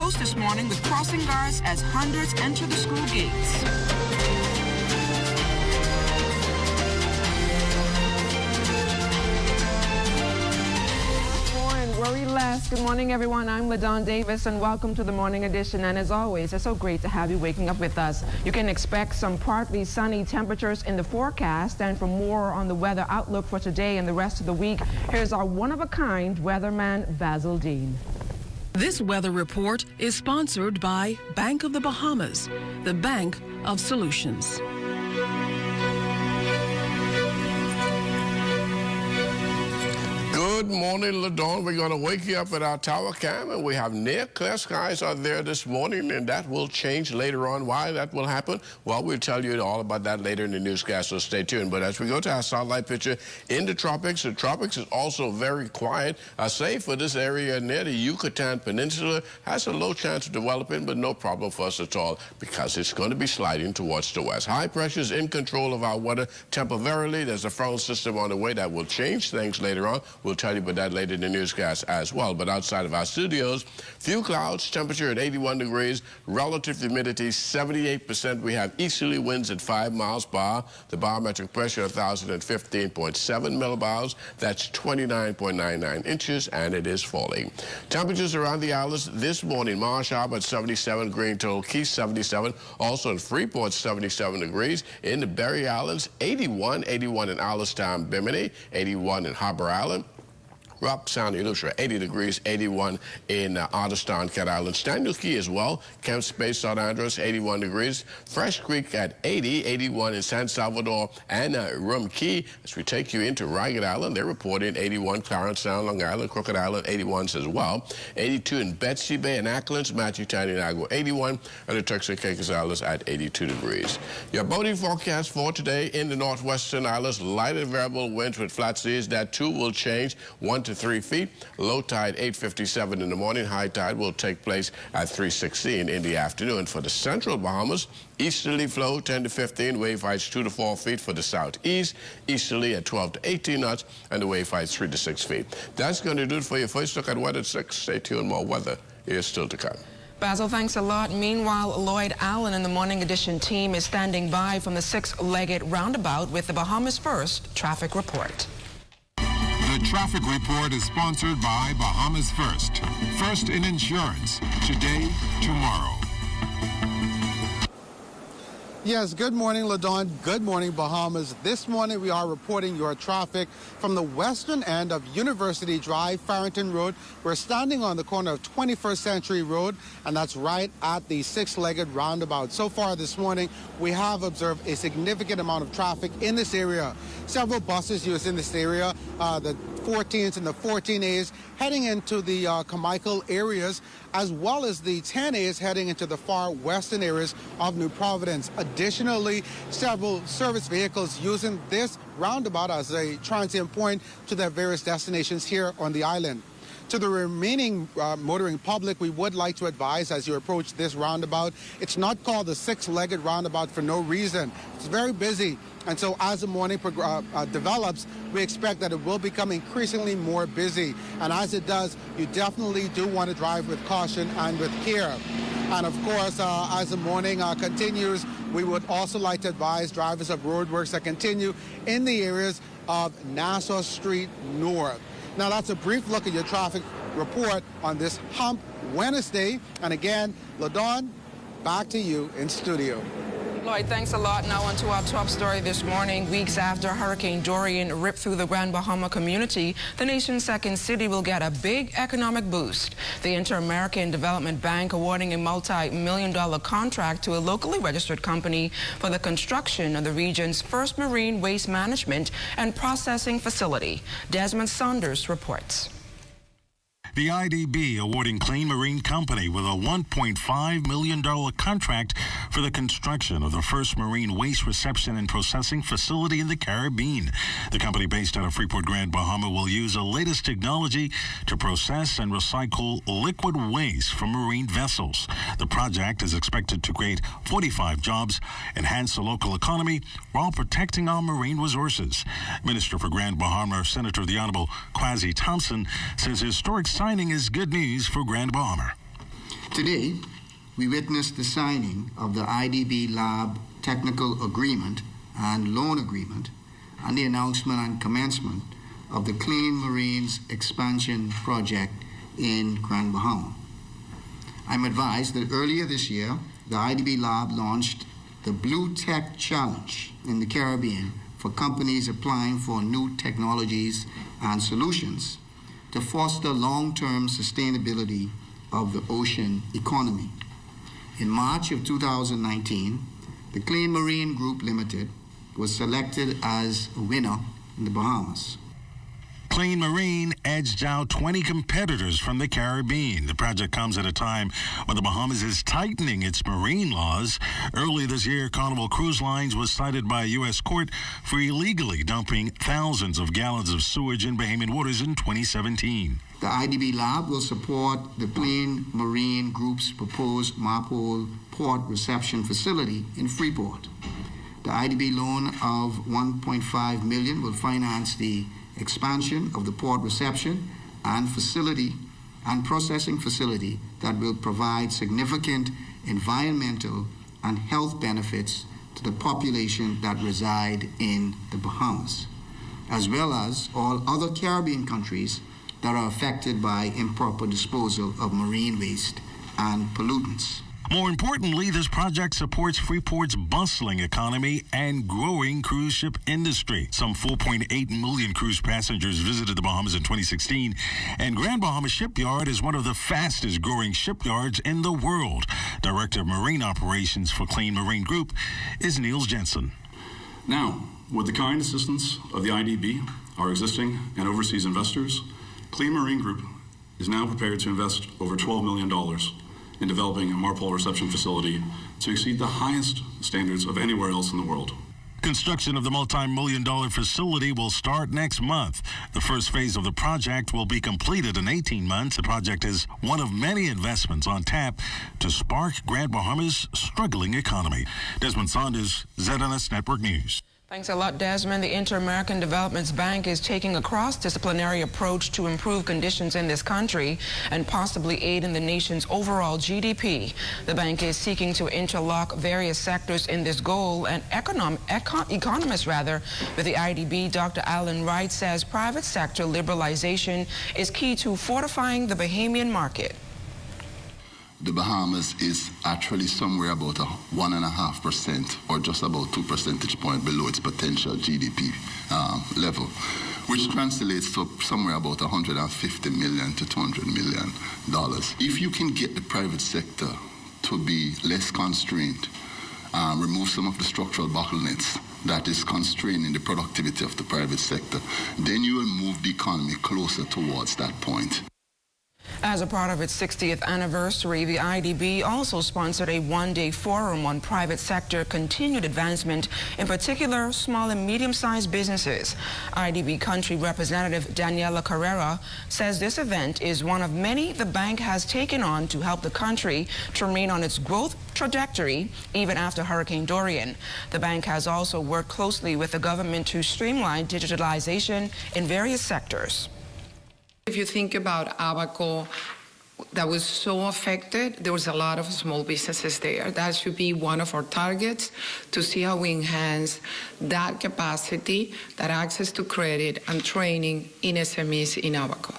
closed this morning with crossing guards as hundreds enter the school gates. Worry less. Good morning, everyone. I'm LaDawn Davis, and welcome to the morning edition. And as always, it's so great to have you waking up with us. You can expect some partly sunny temperatures in the forecast. And for more on the weather outlook for today and the rest of the week, here's our one-of-a-kind weatherman, Basil Dean. This weather report is sponsored by Bank of the Bahamas, the Bank of Solutions. Good morning, LaDawn. We're going to wake you up at our tower cam, and we have near clear skies out there this morning, and that will change later on. Why that will happen? Well, we'll tell you all about that later in the newscast, so stay tuned. But as we go to our satellite picture in the tropics is also very quiet. Save for this area near the Yucatan Peninsula, has a low chance of developing, but no problem for us at all because it's going to be sliding towards the west. High pressure is in control of our weather temporarily. There's a front system on the way that will change things later on. We'll tell you about that later in the newscast as well. But outside of our studios, few clouds, temperature at 81 degrees, relative humidity 78%. We have easterly winds at 5 miles per hour. The barometric pressure 1,015.7 millibars. That's 29.99 inches, and it is falling. Temperatures around the islands this morning: Marsh Harbor at 77, Green Toll Key 77, also in Freeport 77 degrees. In the Berry Islands, 81 in Allenstown, Bimini, 81 in Harbor Island. Rock Sound, Eleuthera, 80 degrees, 81 in Otterstown, Cat Island. Staniel Key as well. Camp Space, St. Andrews, 81 degrees. Fresh Creek at 80, 81 in San Salvador and Rum Key. As we take you into Ragged Island, they're reporting 81. Clarence Sound, Long Island, Crooked Island, 81s as well. 82 in Betsy Bay and Acklands, Matthew and Agua, 81. And the Turks and Caicos Islands at 82 degrees. Your boating forecast for today in the northwestern islands: light and variable winds with flat seas. That too will change 1 to 3 feet. Low tide 8:57 in the morning. High tide will take place at 3:16 in the afternoon. For the central Bahamas, easterly flow 10 to 15, wave heights 2 to 4 feet. For the southeast, easterly at 12 to 18 knots, and the wave heights 3 to 6 feet. That's going to do it for your first look at weather at 6. Stay tuned, more weather is still to come. Basil, thanks a lot. Meanwhile, Lloyd Allen and the Morning Edition team is standing by from the six-legged roundabout with the Bahamas First traffic report. The traffic report is sponsored by Bahamas First. First in insurance. Today, tomorrow. Yes, good morning, LaDawn. Good morning, Bahamas. This morning we are reporting your traffic from the western end of University Drive, Farrington Road. We're standing on the corner of 21st Century Road, and that's right at the six-legged roundabout. So far this morning, we have observed a significant amount of traffic in this area. Several buses used in this area, the 14s and the 14As heading into the Carmichael areas, as well as the 10As heading into the far western areas of New Providence. Additionally, several service vehicles using this roundabout as a transient point to their various destinations here on the island. To the remaining motoring public, we would like to advise as you approach this roundabout, it's not called the six-legged roundabout for no reason. It's very busy. And so as the morning develops, we expect that it will become increasingly more busy. And as it does, you definitely do want to drive with caution and with care. And of course, as the morning continues, we would also like to advise drivers of roadworks that continue in the areas of Nassau Street North. Now, that's a brief look at your traffic report on this Hump Wednesday. And again, LaDawn, back to you in studio. Lloyd, thanks a lot. Now on to our top story this morning. Weeks after Hurricane Dorian ripped through the Grand Bahama community, the nation's second city will get a big economic boost. The Inter-American Development Bank awarding a multi-million-dollar contract to a locally registered company for the construction of the region's first marine waste management and processing facility. Desmond Saunders reports. The IDB awarding Clean Marine Company with a $1.5 million contract for the construction of the first marine waste reception and processing facility in the Caribbean. The company, based out of Freeport, Grand Bahama, will use the latest technology to process and recycle liquid waste from marine vessels. The project is expected to create 45 jobs, enhance the local economy, while protecting our marine resources. Minister for Grand Bahama, Senator the Honorable Kwasi Thompson, says historic signing is good news for Grand Bahama. Today, we witnessed the signing of the IDB Lab Technical Agreement and Loan Agreement and the announcement and commencement of the Clean Marines Expansion Project in Grand Bahama. I'm advised that earlier this year, the IDB Lab launched the Blue Tech Challenge in the Caribbean for companies applying for new technologies and solutions to foster long-term sustainability of the ocean economy. In March of 2019, the Clean Marine Group Limited was selected as a winner in the Bahamas. Clean Marine edged out 20 competitors from the Caribbean. The project comes at a time when the Bahamas is tightening its marine laws. Early this year, Carnival Cruise Lines was cited by a U.S. court for illegally dumping thousands of gallons of sewage in Bahamian waters in 2017. The IDB Lab will support the Clean Marine Group's proposed Marpole Port Reception Facility in Freeport. The IDB loan of $1.5 million will finance the expansion of the port reception and processing facility that will provide significant environmental and health benefits to the population that reside in the Bahamas, as well as all other Caribbean countries that are affected by improper disposal of marine waste and pollutants. More importantly, this project supports Freeport's bustling economy and growing cruise ship industry. Some 4.8 million cruise passengers visited the Bahamas in 2016, and Grand Bahama Shipyard is one of the fastest growing shipyards in the world. Director of Marine Operations for Clean Marine Group is Niels Jensen. Now, with the kind assistance of the IDB, our existing and overseas investors, Clean Marine Group is now prepared to invest over $12 million in developing a Marpole reception facility to exceed the highest standards of anywhere else in the world. Construction of the multi-million-dollar facility will start next month. The first phase of the project will be completed in 18 months. The project is one of many investments on tap to spark Grand Bahama's struggling economy. Desmond Saunders, ZNS Network News. Thanks a lot, Desmond. The Inter-American Development Bank is taking a cross-disciplinary approach to improve conditions in this country and possibly aid in the nation's overall GDP. The bank is seeking to interlock various sectors in this goal, and economists with the IDB, Dr. Alan Wright, says private sector liberalization is key to fortifying the Bahamian market. The Bahamas is actually somewhere about 1.5% or just about 2 percentage points below its potential GDP level, which translates to somewhere about $150 million to $200 million. If you can get the private sector to be less constrained, remove some of the structural bottlenecks that is constraining the productivity of the private sector, then you will move the economy closer towards that point. As a part of its 60th anniversary, the IDB also sponsored a one-day forum on private sector continued advancement, in particular small and medium-sized businesses. IDB Country Representative Daniela Carrera says this event is one of many the bank has taken on to help the country to remain on its growth trajectory even after Hurricane Dorian. The bank has also worked closely with the government to streamline digitalization in various sectors. If you think about Abaco, that was so affected, there was a lot of small businesses there. That should be one of our targets, to see how we enhance that capacity, that access to credit and training in SMEs in Abaco.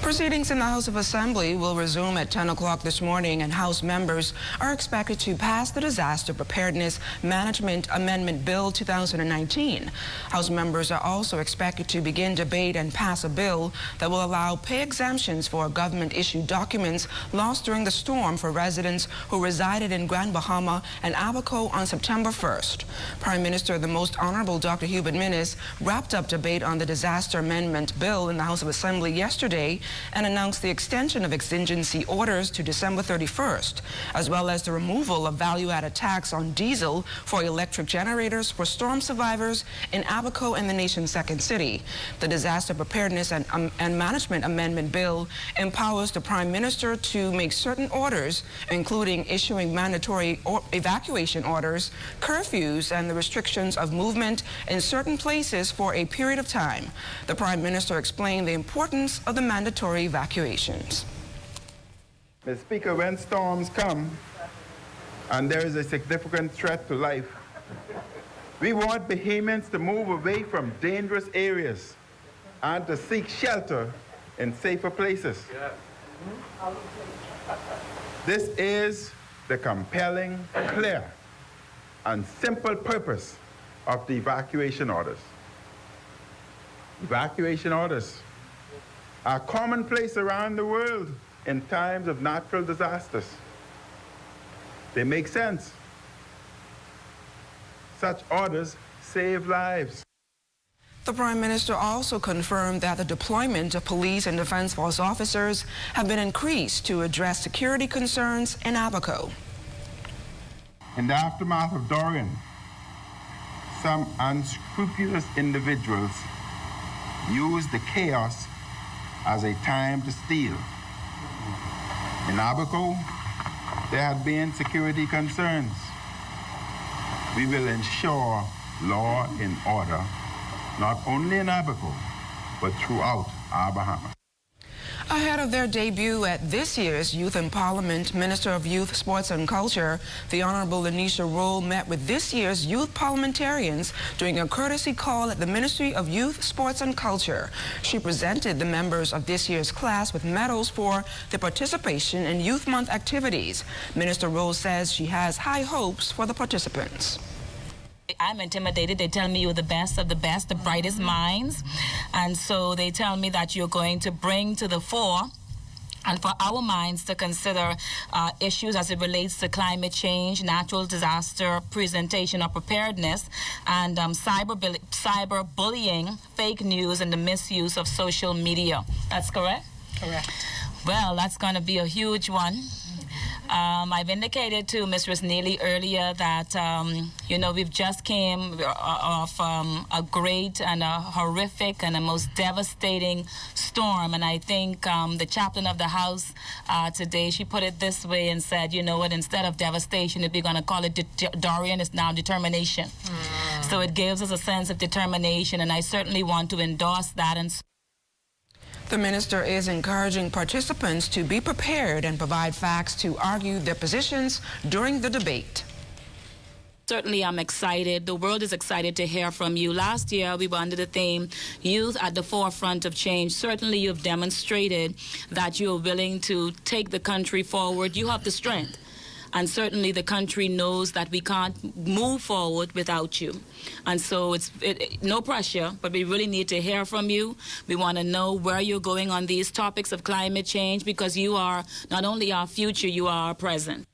Proceedings in the House of Assembly will resume at 10 o'clock this morning, and House members are expected to pass the Disaster Preparedness Management Amendment Bill 2019. House members are also expected to begin debate and pass a bill that will allow pay exemptions for government-issued documents lost during the storm for residents who resided in Grand Bahama and Abaco on September 1st. Prime Minister, the Most Honorable Dr. Hubert Minnis, wrapped up debate on the Disaster Amendment Bill in the House of Assembly yesterday and announced the extension of exigency orders to December 31st, as well as the removal of value-added tax on diesel for electric generators for storm survivors in Abaco and the nation's second city. The Disaster Preparedness and Management Amendment Bill empowers the Prime Minister to make certain orders, including issuing mandatory evacuation orders, curfews, and the restrictions of movement in certain places for a period of time. The Prime Minister explained the importance of the mandatory evacuations. Mr. Speaker, when storms come and there is a significant threat to life, we want Bahamians to move away from dangerous areas and to seek shelter in safer places. This is the compelling, clear, and simple purpose of the evacuation orders. Evacuation orders are commonplace around the world in times of natural disasters. They make sense. Such orders save lives. The Prime Minister also confirmed that the deployment of police and defense force officers have been increased to address security concerns in Abaco. In the aftermath of Dorian, some unscrupulous individuals used the chaos as a time to steal. In Abaco, there had been security concerns. We will ensure law and order, not only in Abaco, but throughout our Bahama. Ahead of their debut at this year's Youth in Parliament, Minister of Youth, Sports and Culture, the Honorable Lanisha Rolle, met with this year's youth parliamentarians during a courtesy call at the Ministry of Youth, Sports and Culture. She presented the members of this year's class with medals for their participation in Youth Month activities. Minister Rolle says she has high hopes for the participants. I'm intimidated. They tell me you're the best of the best, the brightest minds. And so they tell me that you're going to bring to the fore and for our minds to consider issues as it relates to climate change, natural disaster, presentation or preparedness, and cyberbullying, fake news, and the misuse of social media. That's correct? Correct. Well, that's going to be a huge one. I've indicated to Mrs. Neely earlier that, you know, we've just came off a great and a horrific and a most devastating storm. And I think the chaplain of the House today, she put it this way and said, you know what, instead of devastation, if we're going to call it Dorian, it's now determination. So it gives us a sense of determination, and I certainly want to endorse that. And the minister is encouraging participants to be prepared and provide facts to argue their positions during the debate. Certainly, I'm excited. The world is excited to hear from you. Last year, we were under the theme, Youth at the Forefront of Change. Certainly, you've demonstrated that you're willing to take the country forward. You have the strength. And certainly the country knows that we can't move forward without you. And so it's no pressure, but we really need to hear from you. We want to know where you're going on these topics of climate change, because you are not only our future, you are our present.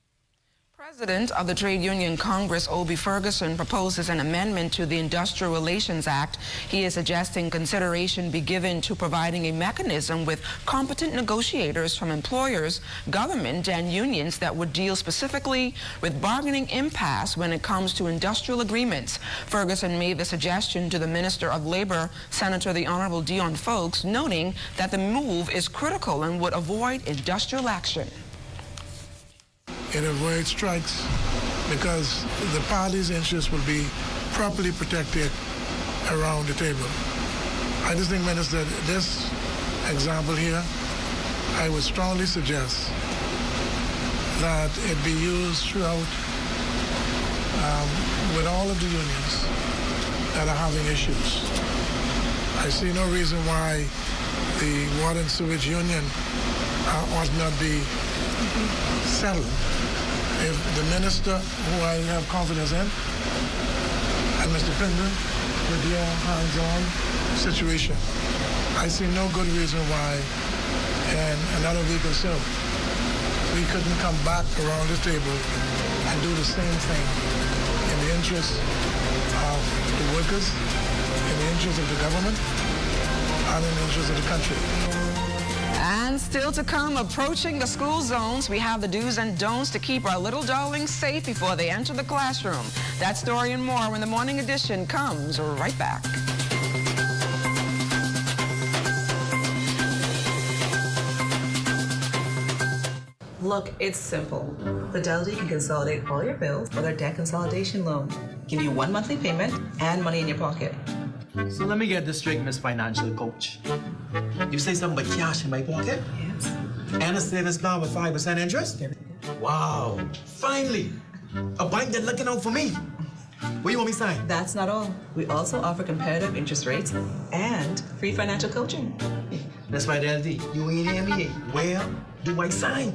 President of the Trade Union Congress, Obie Ferguson, proposes an amendment to the Industrial Relations Act. He is suggesting consideration be given to providing a mechanism with competent negotiators from employers, government, and unions that would deal specifically with bargaining impasse when it comes to industrial agreements. Ferguson made the suggestion to the Minister of Labor, Senator the Honorable Dion Fowlkes, noting that the move is critical and would avoid industrial action. It avoids strikes because the parties' interests will be properly protected around the table. I just think, Minister, this example here, I would strongly suggest that it be used throughout with all of the unions that are having issues. I see no reason why the Water and Sewage Union ought not be settled. If the minister, who I have confidence in, and Mr. Pindon, with your hands-on situation, I see no good reason why in another week or so we couldn't come back around the table and do the same thing in the interest of the workers, in the interest of the government, and in the interest of the country. And still to come, approaching the school zones, we have the do's and don'ts to keep our little darlings safe before they enter the classroom. That story and more when the morning edition comes right back. Look, it's simple. Fidelity can consolidate all your bills with our debt consolidation loan. Give you one monthly payment and money in your pocket. So let me get this straight, Miss Financial Coach. You say something about cash in my pocket? Yes. And a savings plan with 5% interest? Wow, finally, a bank that's looking out for me. What you want me to sign? That's not all. We also offer competitive interest rates and free financial coaching. That's right, LD. You ain't hear me. Where do I sign?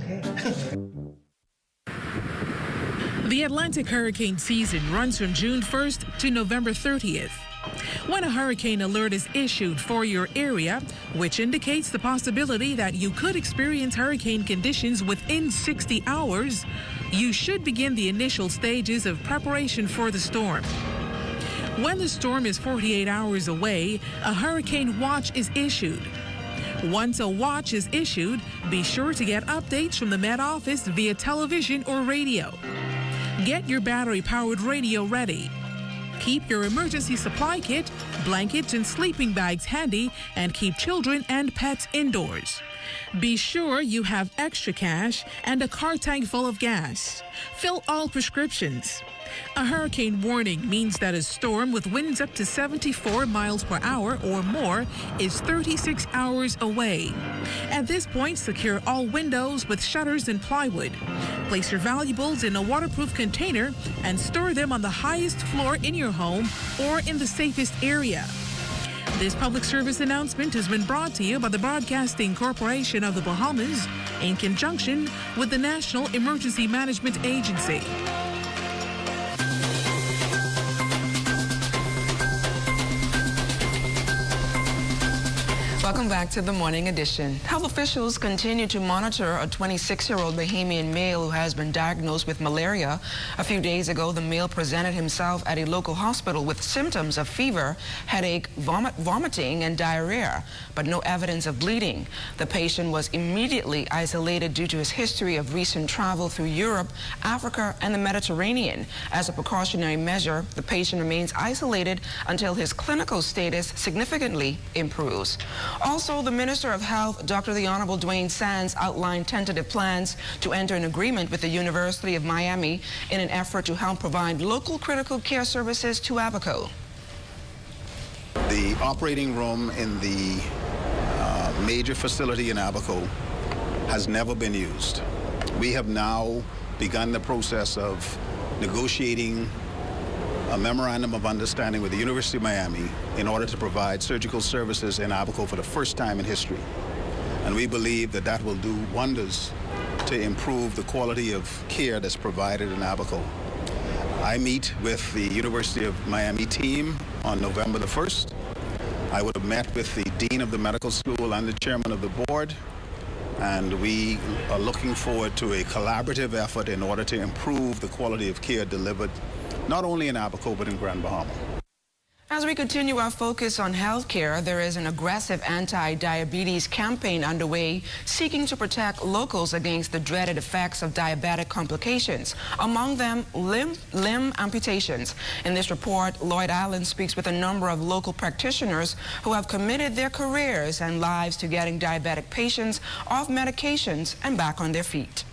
The Atlantic hurricane season runs from June 1st to November 30th. When a hurricane alert is issued for your area, which indicates the possibility that you could experience hurricane conditions within 60 hours, you should begin the initial stages of preparation for the storm. When the storm is 48 hours away, a hurricane watch is issued. Once a watch is issued, be sure to get updates from the Met Office via television or radio. Get your battery-powered radio ready. Keep your emergency supply kit, blankets, and sleeping bags handy, and keep children and pets indoors. Be sure you have extra cash and a car tank full of gas. Fill all prescriptions. A hurricane warning means that a storm with winds up to 74 miles per hour or more is 36 hours away. At this point, secure all windows with shutters and plywood. Place your valuables in a waterproof container and store them on the highest floor in your home or in the safest area. This public service announcement has been brought to you by the Broadcasting Corporation of the Bahamas in conjunction with the National Emergency Management Agency. Welcome back to the Morning Edition. Health officials continue to monitor a 26-year-old Bahamian male who has been diagnosed with malaria. A few days ago, the male presented himself at a local hospital with symptoms of fever, headache, vomiting, and diarrhea, but no evidence of bleeding. The patient was immediately isolated due to his history of recent travel through Europe, Africa, and the Mediterranean. As a precautionary measure, the patient remains isolated until his clinical status significantly improves. Also, the Minister of Health, Dr. the Honorable Dwayne Sands, outlined tentative plans to enter an agreement with the University of Miami in an effort to help provide local critical care services to Abaco. The operating room in the major facility in Abaco has never been used. We have now begun the process of negotiating a memorandum of understanding with the University of Miami in order to provide surgical services in Abaco for the first time in history. And we believe that that will do wonders to improve the quality of care that's provided in Abaco. I meet with the University of Miami team on November the 1st. I would have met with the Dean of the Medical School and the Chairman of the Board, and we are looking forward to a collaborative effort in order to improve the quality of care delivered not only in Abaco, but in Grand Bahama. As we continue our focus on healthcare, there is an aggressive anti-diabetes campaign underway seeking to protect locals against the dreaded effects of diabetic complications, among them limb amputations. In this report, Lloyd Allen speaks with a number of local practitioners who have committed their careers and lives to getting diabetic patients off medications and back on their feet.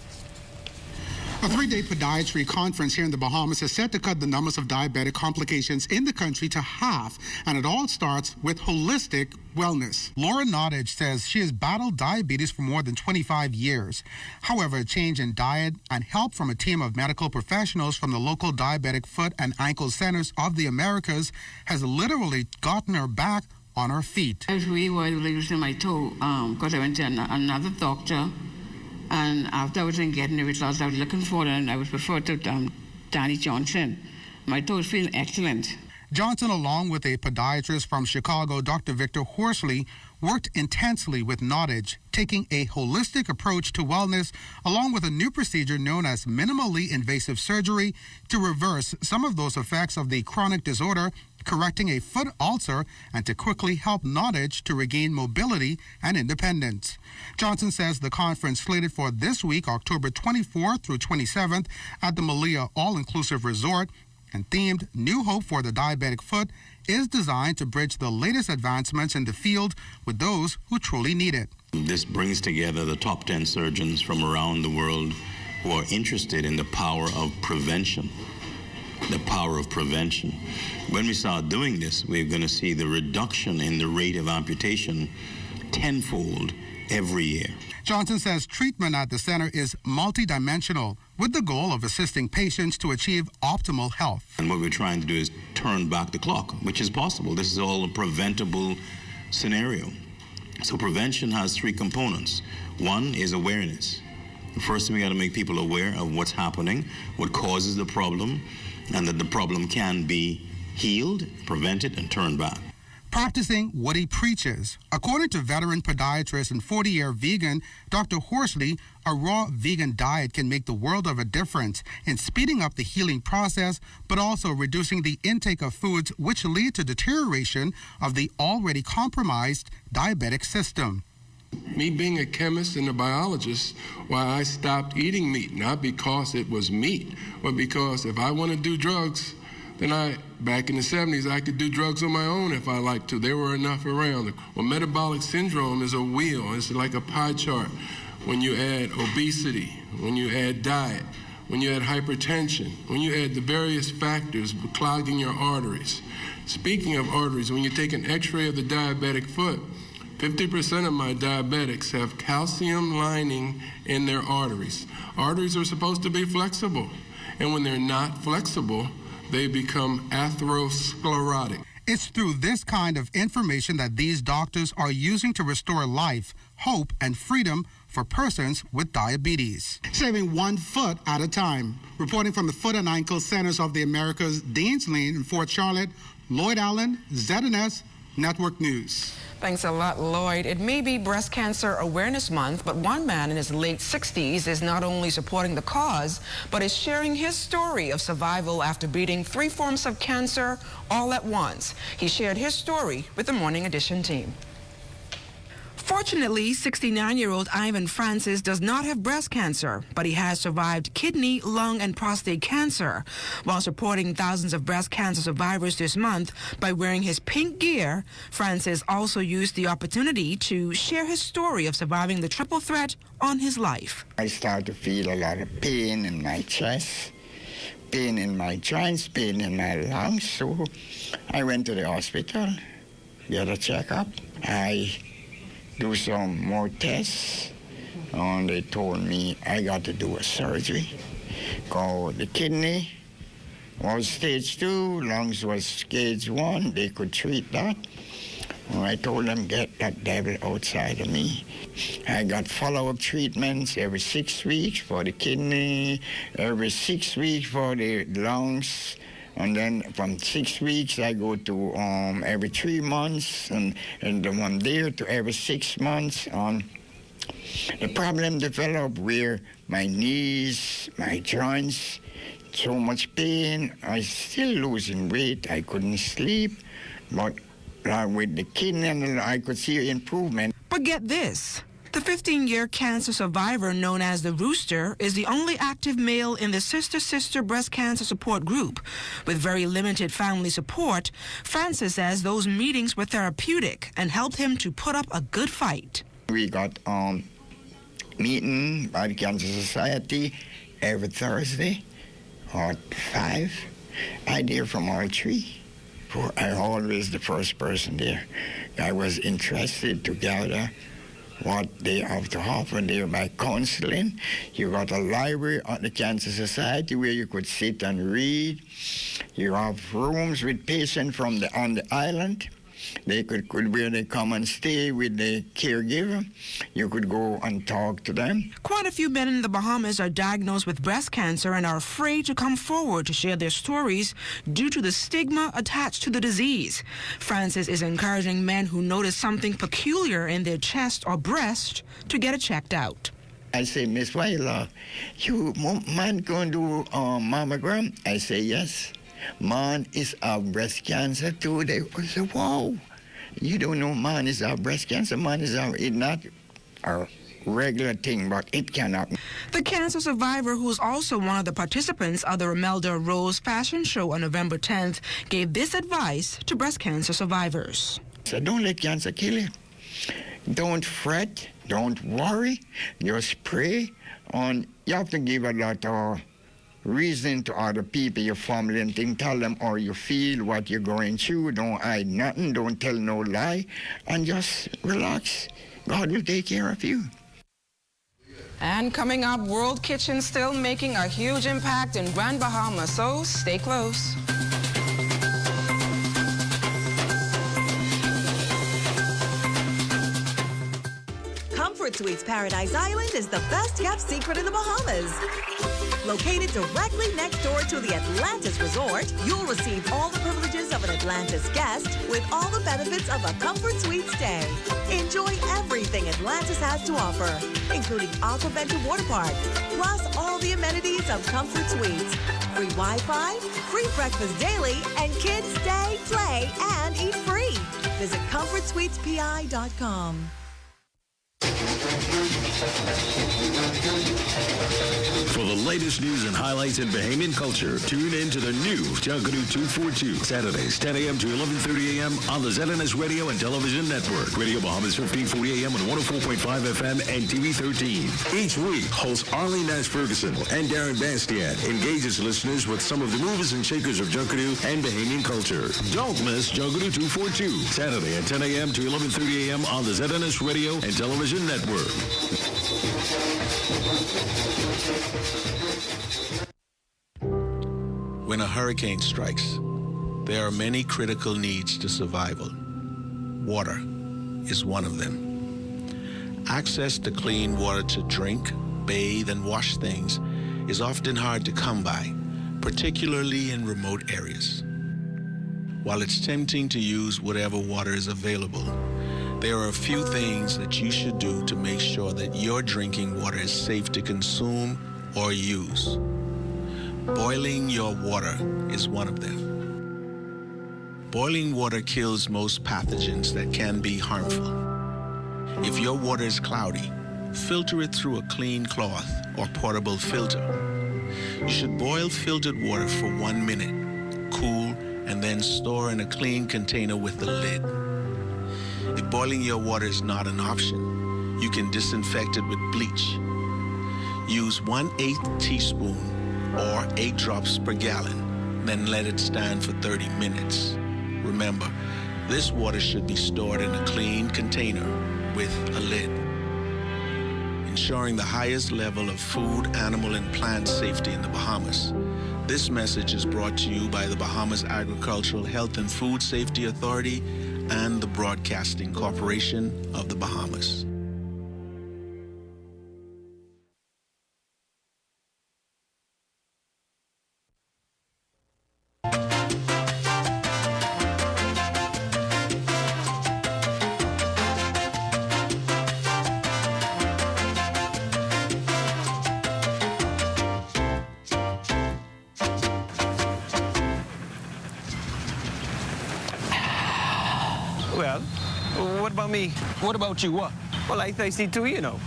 A three-day podiatry conference here in the Bahamas is set to cut the numbers of diabetic complications in the country to half, and it all starts with holistic wellness. Laura Nottage says she has battled diabetes for more than 25 years. However, a change in diet and help from a team of medical professionals from the local diabetic foot and ankle centers of the Americas has literally gotten her back on her feet. I was really worried with losing my toe because I went to another doctor. And after I wasn't getting the results I was looking for, and I was referred to Danny Johnson. My toe is feeling excellent. Johnson, along with a podiatrist from Chicago, Dr. Victor Horsley, worked intensely with Nottage, taking a holistic approach to wellness, along with a new procedure known as minimally invasive surgery to reverse some of those effects of the chronic disorder, correcting a foot ulcer, and to quickly help Nottage to regain mobility and independence. Johnson says the conference slated for this week, October 24th through 27th, at the Malia All-Inclusive Resort, and themed New Hope for the Diabetic Foot, is designed to bridge the latest advancements in the field with those who truly need it. This brings together the top 10 surgeons from around the world who are interested in the power of prevention. The power of prevention. When we start doing this, we're going to see the reduction in the rate of amputation tenfold every year. Johnson says treatment at the center is multidimensional, with the goal of assisting patients to achieve optimal health. And what we're trying to do is turn back the clock, which is possible. This is all a preventable scenario. So prevention has three components. One is awareness. First, we got to make people aware of what's happening, what causes the problem, and that the problem can be healed, prevented, and turned back. Practicing what he preaches. According to veteran podiatrist and 40-year vegan Dr. Horsley, a raw vegan diet can make the world of a difference in speeding up the healing process, but also reducing the intake of foods which lead to deterioration of the already compromised diabetic system. Me being a chemist and a biologist, why I stopped eating meat, not because it was meat, but because if I want to do drugs, then back in the 70s, I could do drugs on my own if I liked to. There were enough around. Well, metabolic syndrome is a wheel. It's like a pie chart. When you add obesity, when you add diet, when you add hypertension, when you add the various factors clogging your arteries. Speaking of arteries, when you take an x-ray of the diabetic foot, 50% of my diabetics have calcium lining in their arteries. Arteries are supposed to be flexible, and when they're not flexible, they become atherosclerotic. It's through this kind of information that these doctors are using to restore life, hope, and freedom for persons with diabetes. Saving 1 foot at a time. Reporting from the Foot and Ankle Centers of the Americas, Dean's Lane in Fort Charlotte, Lloyd Allen, ZNS Network News. Thanks a lot, Lloyd. It may be Breast Cancer Awareness Month, but one man in his late 60s is not only supporting the cause, but is sharing his story of survival after beating 3 forms of cancer all at once. He shared his story with the Morning Edition team. Fortunately, 69-year-old Ivan Francis does not have breast cancer, but he has survived kidney, lung, and prostate cancer. While supporting thousands of breast cancer survivors this month by wearing his pink gear, Francis also used the opportunity to share his story of surviving the triple threat on his life. I started to feel a lot of pain in my chest, pain in my joints, pain in my lungs, so I went to the hospital, get a checkup. I do some more tests, and they told me I got to do a surgery. The kidney was stage 2, lungs was stage 1. They could treat that. And I told them, get that devil outside of me. I got follow-up treatments every 6 weeks for the kidney, every 6 weeks for the lungs. And then from 6 weeks, I go to every 3 months, and from there to every 6 months. The problem developed where my knees, my joints, so much pain. I still losing weight. I couldn't sleep, but with the kidney, I could see improvement. But get this. The 15-year cancer survivor known as the Rooster is the only active male in the Sister Breast Cancer Support Group. With very limited family support, Francis says those meetings were therapeutic and helped him to put up a good fight. We got meeting by the Cancer Society every Thursday at 5. I there from all 3. I always the first person there. I was interested to gather what they have to offer there by counseling. You got a library at the Cancer Society where you could sit and read. You have rooms with patients from on the island. They could where they come and stay with the caregiver. You could go and talk to them. Quite a few men in the Bahamas are diagnosed with breast cancer and are afraid to come forward to share their stories due to the stigma attached to the disease. Francis is encouraging men who notice something peculiar in their chest or breast to get it checked out. I say, Miss Wyler, you man going to do mammogram? I say, yes. Man is of breast cancer too. They say, whoa, you don't know man is of breast cancer. Man is it's not a regular thing, but it can happen. The cancer survivor, who is also one of the participants of the Romelda Rose fashion show on November 10th, gave this advice to breast cancer survivors. So don't let cancer kill you. Don't fret, don't worry, just pray. And you have to give a lot of reason to other people, your family and things. Tell them how you feel, what you're going through. Don't hide nothing, don't tell no lie, and just relax. God will take care of you. And coming up, World Kitchen still making a huge impact in Grand Bahama, so stay close. Comfort Suites Paradise Island is the best-kept secret in the Bahamas. Located directly next door to the Atlantis Resort, you'll receive all the privileges of an Atlantis guest with all the benefits of a Comfort Suite stay. Enjoy everything Atlantis has to offer, including Aquaventure Water Park, plus all the amenities of Comfort Suites. Free Wi-Fi, free breakfast daily, and kids stay, play, and eat free. Visit ComfortSuitesPI.com. For the latest news and highlights in Bahamian culture, tune in to the new Junkadoo 242, Saturdays, 10 a.m. to 11:30 a.m. on the ZNS Radio and Television Network. Radio Bahamas 1540 a.m. on 104.5 FM and TV 13. Each week, hosts Arlene Nash Ferguson and Darren Bastian engages listeners with some of the movers and shakers of Junkadoo and Bahamian culture. Don't miss Junkadoo 242, Saturday at 10 a.m. to 11:30 a.m. on the ZNS Radio and Television Network. When a hurricane strikes, there are many critical needs to survival. Water is one of them. Access to clean water to drink, bathe, and wash things is often hard to come by, particularly in remote areas. While it's tempting to use whatever water is available, there are a few things that you should do to make sure that your drinking water is safe to consume or use. Boiling your water is one of them. Boiling water kills most pathogens that can be harmful. If your water is cloudy, filter it through a clean cloth or portable filter. You should boil filtered water for 1 minute, cool, and then store in a clean container with a lid. If boiling your water is not an option, you can disinfect it with bleach. Use 1/8 teaspoon or 8 drops per gallon, then let it stand for 30 minutes. Remember, this water should be stored in a clean container with a lid. Ensuring the highest level of food, animal, and plant safety in the Bahamas. This message is brought to you by the Bahamas Agricultural Health and Food Safety Authority and the Broadcasting Corporation of the Bahamas. Well, what about me? What about you, what? Well, I thirsty too, you know.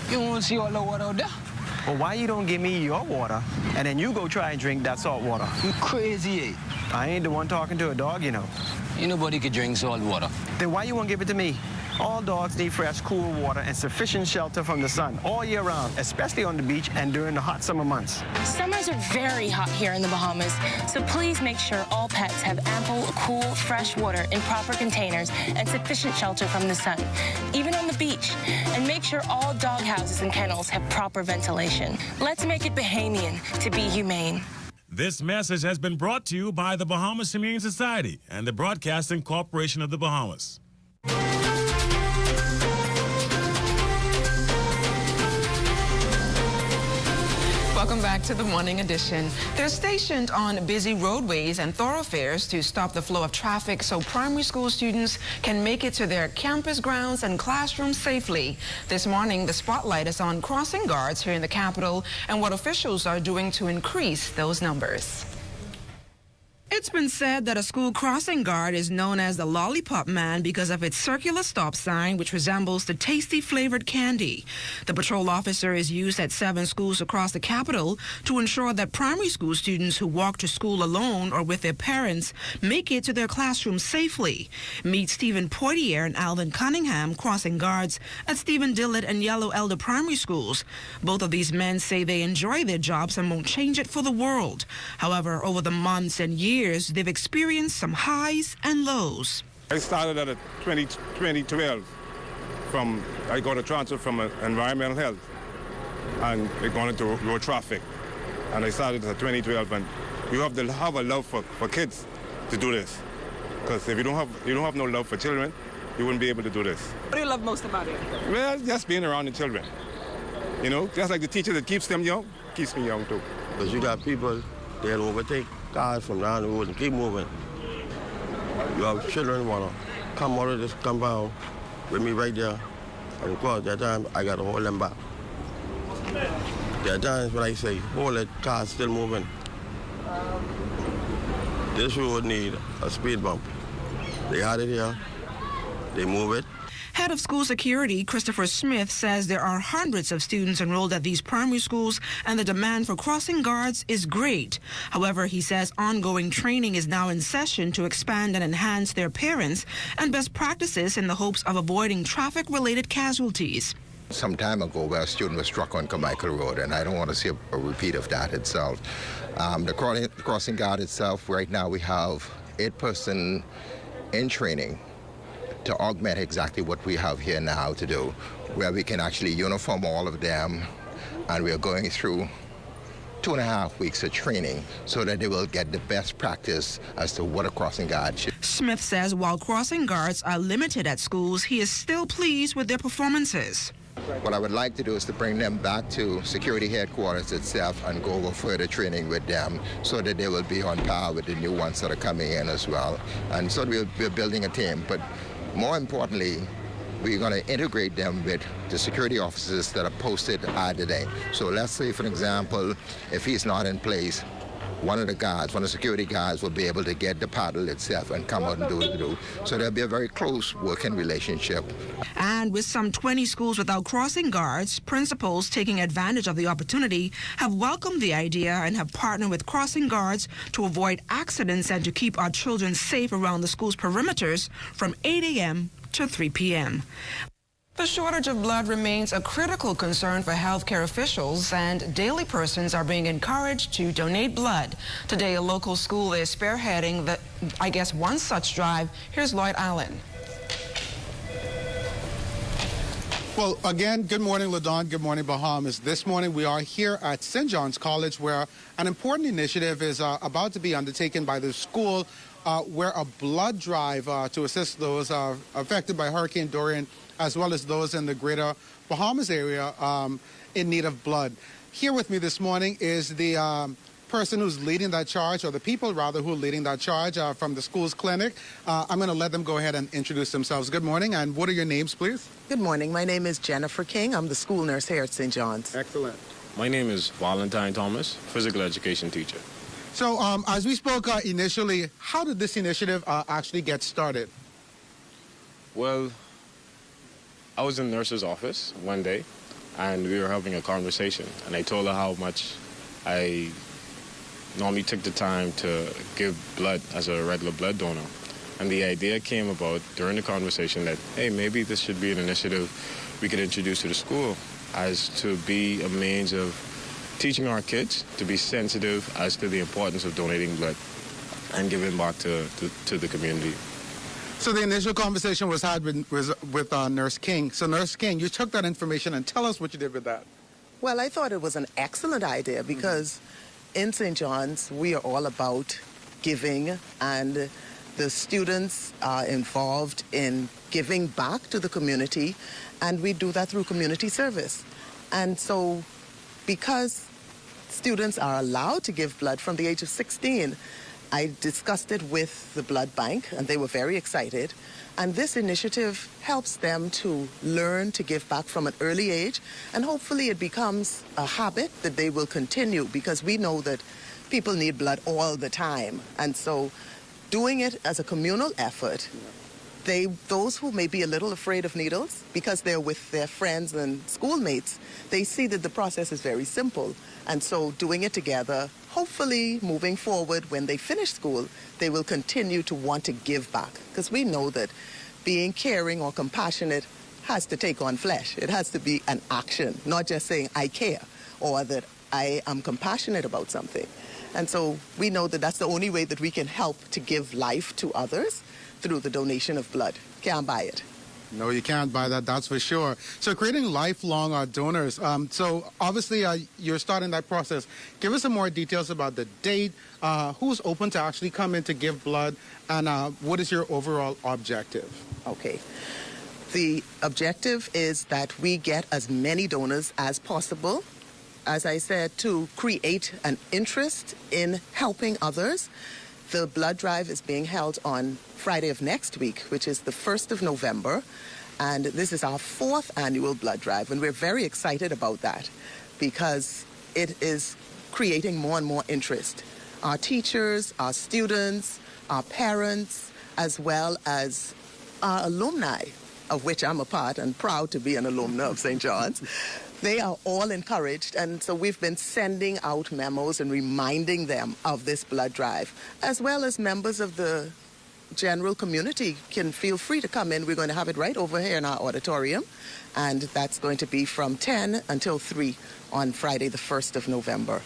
You want to see all the water out there? Well, why you don't give me your water, and then you go try and drink that salt water? You crazy, eh? I ain't the one talking to a dog, you know. Ain't nobody can drink salt water. Then why you won't give it to me? All dogs need fresh, cool water and sufficient shelter from the sun all year round, especially on the beach and during the hot summer months. Summers are very hot here in the Bahamas, so please make sure all pets have ample, cool, fresh water in proper containers and sufficient shelter from the sun, even on the beach. And make sure all dog houses and kennels have proper ventilation. Let's make it Bahamian to be humane. This message has been brought to you by the Bahamas Humane Society and the Broadcasting Corporation of the Bahamas. Welcome back to the morning edition. They're stationed on busy roadways and thoroughfares to stop the flow of traffic so primary school students can make it to their campus grounds and classrooms safely. This morning, the spotlight is on crossing guards here in the capital and what officials are doing to increase those numbers. It's been said that a school crossing guard is known as the Lollipop Man because of its circular stop sign, which resembles the tasty flavored candy. The patrol officer is used at 7 schools across the capital to ensure that primary school students who walk to school alone or with their parents make it to their classrooms safely. Meet Stephen Poitier and Alvin Cunningham, crossing guards at Stephen Dillard and Yellow Elder primary schools. Both of these men say they enjoy their jobs and won't change it for the world. However, over the months and years, they've experienced some highs and lows. I started at 2012. I got a transfer from environmental health. and it gone into road traffic. And I started in 2012, and you have to have a love for kids to do this. Because if you don't have no love for children, you wouldn't be able to do this. What do you love most about it? Well, just being around the children. You know, just like the teacher that keeps them young, keeps me young too. Because you got people, they'll overtake cars from down the road and keep moving. You have children want to come out of this compound with me right there. And of course, that time, I got to hold them back. There are times when I say, hold that car still moving. This road need a speed bump. They had it here. They move it. Head of School Security, Christopher Smith, says there are hundreds of students enrolled at these primary schools and the demand for crossing guards is great. However, he says ongoing training is now in session to expand and enhance their parents and best practices in the hopes of avoiding traffic-related casualties. Some time ago, where a student was struck on Carmichael Road, and I don't want to see a repeat of that itself. The crossing guard itself, right now we have 8 persons in training to augment exactly what we have here now to do, where we can actually uniform all of them, and we are going through 2.5 weeks of training so that they will get the best practice as to what a crossing guard should. Smith says while crossing guards are limited at schools, he is still pleased with their performances. What I would like to do is to bring them back to security headquarters itself and go over further training with them so that they will be on par with the new ones that are coming in as well. And so we're building a team. But more importantly, we're going to integrate them with the security officers that are posted at the day. So let's say, for example, if he's not in place, one of the security guards will be able to get the paddle itself and come out and do what to do. So there'll be a very close working relationship. And with some 20 schools without crossing guards, principals taking advantage of the opportunity have welcomed the idea and have partnered with crossing guards to avoid accidents and to keep our children safe around the school's perimeters from 8 a.m. to 3 p.m. The shortage of blood remains a critical concern for healthcare officials, and daily persons are being encouraged to donate blood. Today, a local school is spearheading one such drive. Here's Lloyd Allen. Well, again, good morning, LaDawn. Good morning, Bahamas. This morning, we are here at St. John's College, where an important initiative is about to be undertaken by the school, where a blood drive to assist those affected by Hurricane Dorian, as well as those in the greater Bahamas area in need of blood. Here with me this morning is the person who's leading that charge, or the people, rather, who are leading that charge from the school's clinic. I'm going to let them go ahead and introduce themselves. Good morning, and what are your names, please? Good morning. My name is Jennifer King. I'm the school nurse here at St. John's. Excellent. My name is Valentine Thomas, physical education teacher. So as we spoke initially, how did this initiative actually get started? Well, I was in the nurse's office one day, and we were having a conversation, and I told her how much I normally took the time to give blood as a regular blood donor. And the idea came about during the conversation that, hey, maybe this should be an initiative we could introduce to the school as to be a means of teaching our kids to be sensitive as to the importance of donating blood and giving back to the community. So the initial conversation was had with Nurse King. So Nurse King, you took that information and tell us what you did with that. Well, I thought it was an excellent idea because in St. John's, we are all about giving, and the students are involved in giving back to the community, and we do that through community service. And so because students are allowed to give blood from the age of 16, I discussed it with the blood bank, and they were very excited. And this initiative helps them to learn to give back from an early age, and hopefully it becomes a habit that they will continue, because we know that people need blood all the time. And so doing it as a communal effort, those who may be a little afraid of needles because they're with their friends and schoolmates, they see that the process is very simple. And so doing it together, hopefully moving forward when they finish school, they will continue to want to give back. Because we know that being caring or compassionate has to take on flesh. It has to be an action, not just saying I care or that I am compassionate about something. And so we know that that's the only way that we can help to give life to others, through the donation of blood. Can't buy it. No, you can't buy that, that's for sure. So creating lifelong donors. So obviously you're starting that process. Give us some more details about the date, who's open to actually come in to give blood, and what is your overall objective? Okay. The objective is that we get as many donors as possible. As I said, to create an interest in helping others. The blood drive is being held on Friday of next week, which is the 1st of November. And this is our 4th annual blood drive. And we're very excited about that because it is creating more and more interest. Our teachers, our students, our parents, as well as our alumni, of which I'm a part and proud to be an alumna of St. John's. They are all encouraged, and so we've been sending out memos and reminding them of this blood drive, as well as members of the general community can feel free to come in. We're going to have it right over here in our auditorium, and that's going to be from 10 until 3 on Friday, the 1st of November.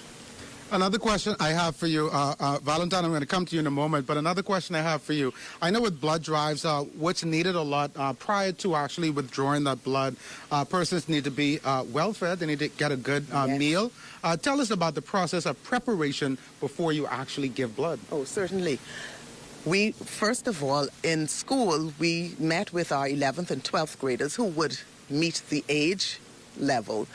Another question I have for you, Valentine, I'm going to come to you in a moment, but another question I have for you. I know with blood drives, what's needed a lot prior to actually withdrawing that blood, persons need to be well-fed, they need to get a good meal. Tell us about the process of preparation before you actually give blood. Oh, certainly. We, first of all, in school, we met with our 11th and 12th graders who would meet the age level,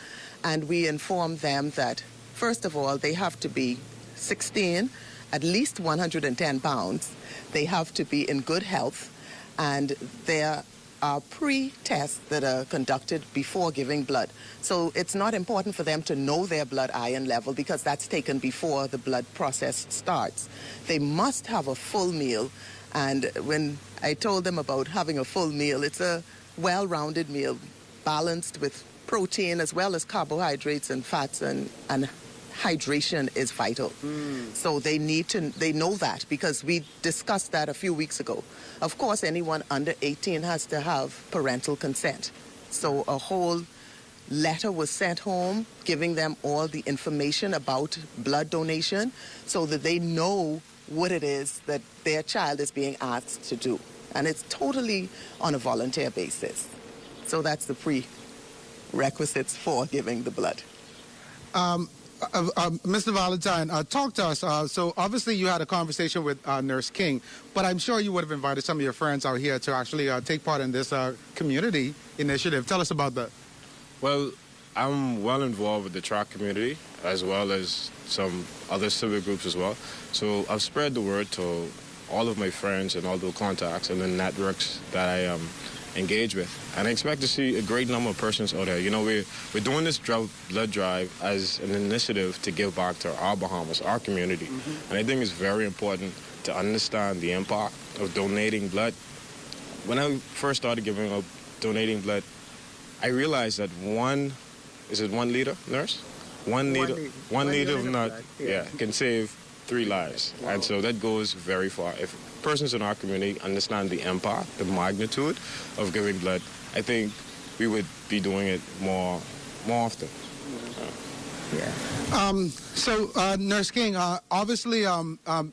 and we informed them that first of all, they have to be 16, at least 110 pounds. They have to be in good health, and there are pre-tests that are conducted before giving blood. So it's not important for them to know their blood iron level because that's taken before the blood process starts. They must have a full meal, and when I told them about having a full meal, it's a well-rounded meal, balanced with protein as well as carbohydrates and fats, and hydration is vital. So they know that because we discussed that a few weeks ago. Of course, anyone under 18 has to have parental consent. So a whole letter was sent home giving them all the information about blood donation so that they know what it is that their child is being asked to do. And it's totally on a volunteer basis. So that's the prerequisites for giving the blood. Mr. Valentine, talk to us. So obviously you had a conversation with Nurse King, but I'm sure you would have invited some of your friends out here to actually take part in this community initiative. Tell us about that. Well, I'm well involved with the track community as well as some other civic groups as well. So I've spread the word to all of my friends and all the contacts and the networks that I engage with. And I expect to see a great number of persons out there. You know, we're doing this blood drive as an initiative to give back to our Bahamas, our community. And I think it's very important to understand the impact of donating blood. When I first started donating blood, I realized that 1 liter, nurse? 1 liter of blood, can save 3 lives. Wow. And so that goes very far. If persons in our community understand the impact, the magnitude of giving blood, I think we would be doing it more often. Yeah. So, Nurse King, obviously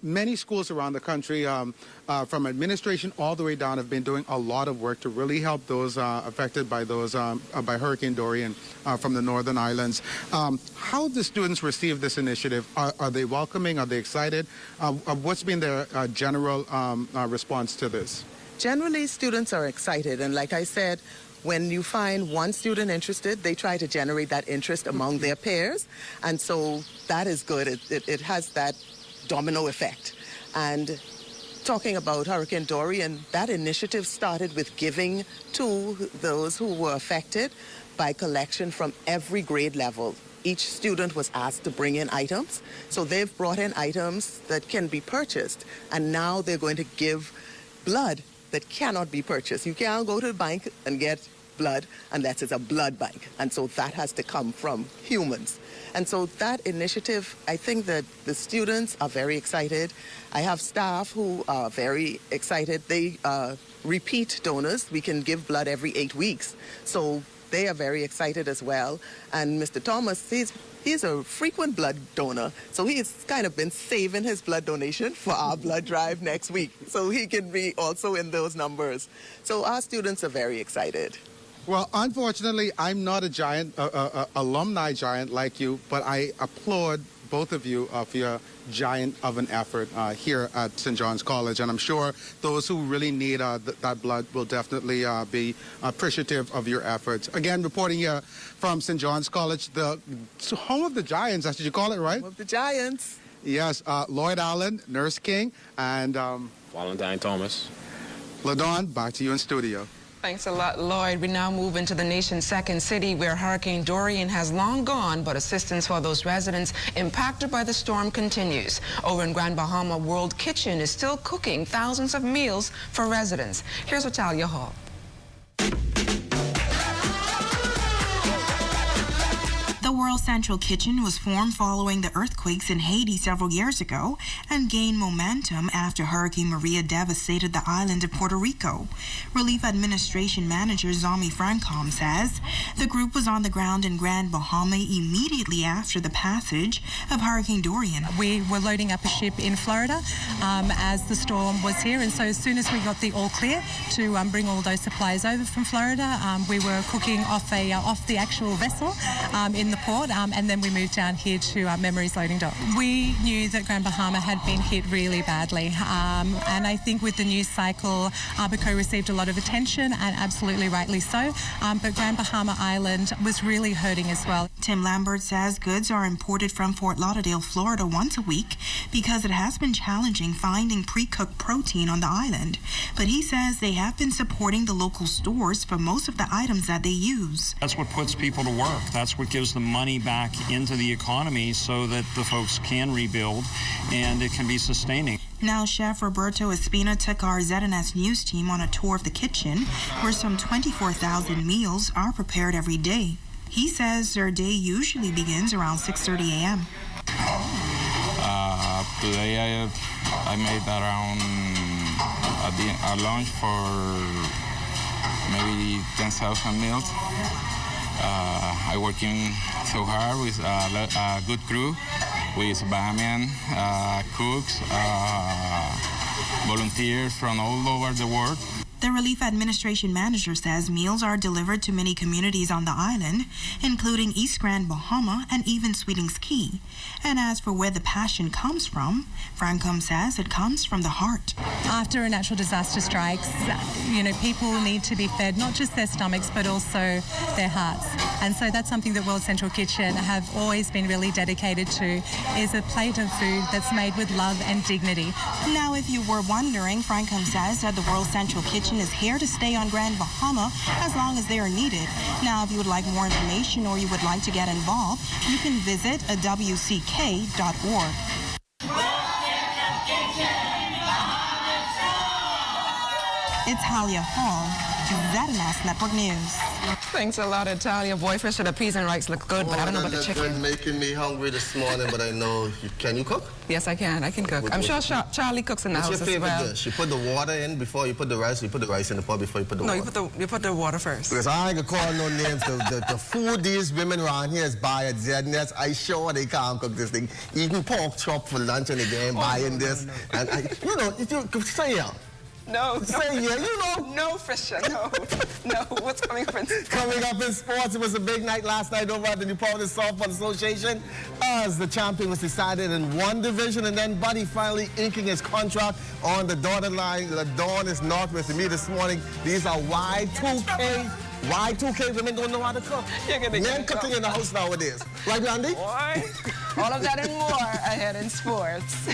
many schools around the country, from administration all the way down, have been doing a lot of work to really help those affected by by Hurricane Dorian from the Northern Islands. How do students receive this initiative? Are they welcoming? Are they excited? What's been their general response to this? Generally, students are excited, and like I said, when you find one student interested, they try to generate that interest among their peers. And so that is good. It has that domino effect. And talking about Hurricane Dorian, that initiative started with giving to those who were affected by collection from every grade level. Each student was asked to bring in items. So they've brought in items that can be purchased. And now they're going to give blood that cannot be purchased. You can't go to the bank and get blood unless it's a blood bank. And so that has to come from humans. And so that initiative, I think that the students are very excited. I have staff who are very excited. They repeat donors. We can give blood every 8 weeks. So they are very excited as well. And Mr. Thomas, he's he's a frequent blood donor, so he's kind of been saving his blood donation for our blood drive next week, so he can be also in those numbers. So our students are very excited. Well, unfortunately, I'm not a giant, alumni giant like you, but I applaud both of you for your giant of an effort here at St. John's College. And I'm sure those who really need that blood will definitely be appreciative of your efforts. Again, reporting here from St. John's College, the home of the Giants, as you call it, right? Home of the Giants. Yes, Lloyd Allen, Nurse King, and Valentine Thomas. LaDawn, back to you in studio. Thanks a lot, Lloyd. We now move into the nation's second city where Hurricane Dorian has long gone, but assistance for those residents impacted by the storm continues. Over in Grand Bahama, World Kitchen is still cooking thousands of meals for residents. Here's Atalia Hall. The World Central Kitchen was formed following the earthquakes in Haiti several years ago and gained momentum after Hurricane Maria devastated the island of Puerto Rico. Relief Administration Manager Zomi Francom says the group was on the ground in Grand Bahama immediately after the passage of Hurricane Dorian. We were loading up a ship in Florida as the storm was here, and so as soon as we got the all clear to bring all those supplies over from Florida, we were cooking off the actual vessel in the port, and then we moved down here to Memories Loading Dock. We knew that Grand Bahama had been hit really badly, and I think with the news cycle, Abaco received a lot of attention, and absolutely rightly so, but Grand Bahama Island was really hurting as well. Tim Lambert says goods are imported from Fort Lauderdale, Florida once a week because it has been challenging finding pre-cooked protein on the island, but he says they have been supporting the local stores for most of the items that they use. That's what puts people to work. That's what gives them money back into the economy so that the folks can rebuild and it can be sustaining. Now, Chef Roberto Espina took our ZNS News team on a tour of the kitchen where some 24,000 meals are prepared every day. He says their day usually begins around 6:30 a.m. Today I made around a lunch for maybe 10,000 meals. I working so hard with a good crew, with Bahamian cooks, volunteers from all over the world. The Relief Administration Manager says meals are delivered to many communities on the island, including East Grand Bahama and even Sweetings Key. And as for where the passion comes from, Francom says it comes from the heart. After a natural disaster strikes, people need to be fed not just their stomachs, but also their hearts. And so that's something that World Central Kitchen have always been really dedicated to, is a plate of food that's made with love and dignity. Now, if you were wondering, Francom says that the World Central Kitchen is here to stay on Grand Bahama as long as they are needed. Now, if you would like more information or you would like to get involved, you can visit wck.org. It's Halia Hall, ZNS Network News. Thanks a lot, Italia. Boy, fish and the peas and rice look good, but I don't know about the chicken. Been making me hungry this morning, but I know. Can you cook? Yes, I can. I can cook. I'm sure Charlie cooks in the house as well. What's your favorite dish? You put the water in before you put the rice. You put the rice in the pot before you put the water. No, you put the water first. Because I ain't gonna call no names. The food these women around here is buy at ZNS. I sure they can't cook this thing. Eating pork chop for lunch and again buying this. And if you say yeah. No. Say yeah, No, Fisher, no. What's coming up in sports? Coming up in sports, it was a big night last night over at the New Providence Softball Association as the champion was decided in one division, and then Buddy finally inking his contract on the dotted line. LaDawn is not with me this morning. These are Y2K women don't know how to cook. Men cooking in the house nowadays. Right, Randy? Boy, all of that and more ahead in sports.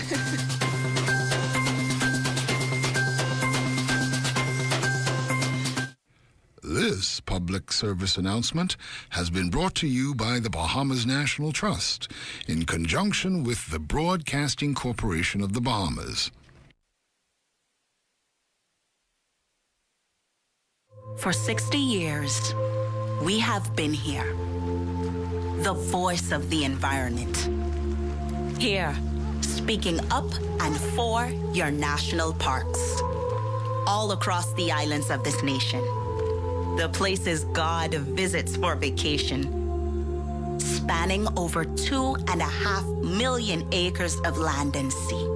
This public service announcement has been brought to you by the Bahamas National Trust in conjunction with the Broadcasting Corporation of the Bahamas. For 60 years, we have been here, the voice of the environment. Here, speaking up and for your national parks, all across the islands of this nation. The places God visits for vacation. spanning over 2.5 million acres of land and sea.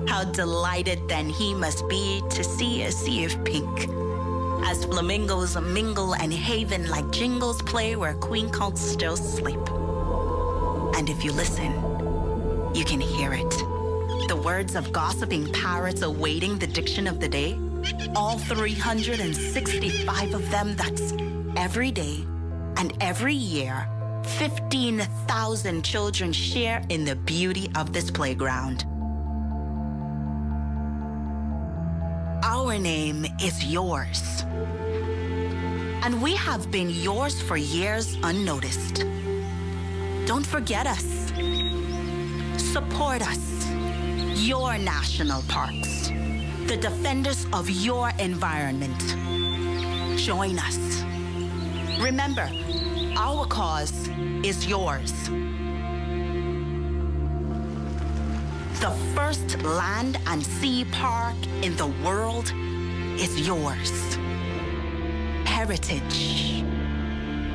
How delighted then he must be to see a sea of pink, as flamingos mingle and haven like jingles play where queen colts still sleep. And if you listen, you can hear it. The words of gossiping parrots awaiting the diction of the day. All 365 of them, that's every day and every year, 15,000 children share in the beauty of this playground. Our name is yours. And we have been yours for years unnoticed. Don't forget us. Support us. Your national parks. The defenders of your environment. Join us. Remember, our cause is yours. The first land and sea park in the world is yours. Heritage.